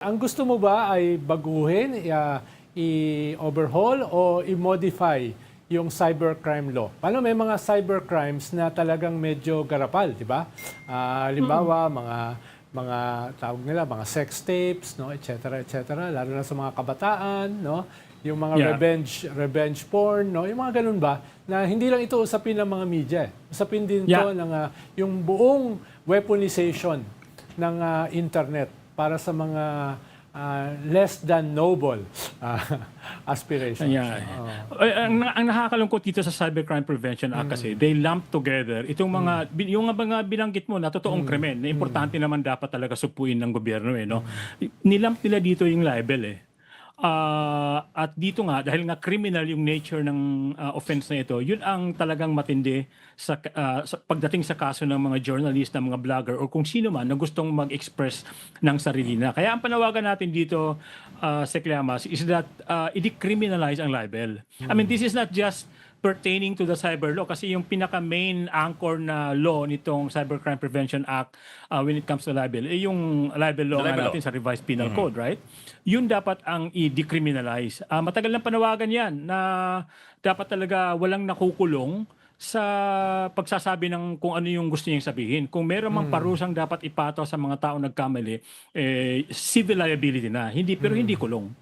Ang gusto mo ba ay baguhin, i-overhaul o i-modify yung cybercrime law? Paano may mga cybercrimes na talagang medyo garapal, di ba? Halimbawa, mga tawag nila, mga sex tapes, no, et cetera, lalo na sa mga kabataan, no? Yung mga Yeah. revenge porn, no? Yung mga ganun ba na hindi lang ito usapin ng mga media. Usapin din to Yeah. ng yung buong weaponization ng internet para sa mga less than noble aspirations. Yeah. Ang nakakalungkot dito sa Cybercrime Prevention Act kasi they lump together itong yung mga binanggit mo na totoong krimen na importante naman dapat talaga supuin ng gobyerno no. Nilamp nila dito yung libel at dito nga dahil nga criminal yung nature ng offense na ito, yun ang talagang matindi sa pagdating sa kaso ng mga journalist, ng mga vlogger o kung sino man na gustong mag-express ng sarili na. Kaya ang panawagan natin dito sa Llamas is that i-decriminalize ang libel. I mean, this is not just pertaining to the cyber law kasi yung pinaka-main anchor na law nitong Cybercrime Prevention Act when it comes to libel, yung libel law nga natin sa Revised Penal Code, right? Yun dapat ang i-decriminalize. Matagal ng panawagan yan na dapat talaga walang nakukulong sa pagsasabi ng kung ano yung gusto niyang sabihin. Kung meron mang parusang dapat ipato sa mga tao nagkamali, civil liability na. Pero hindi kulong.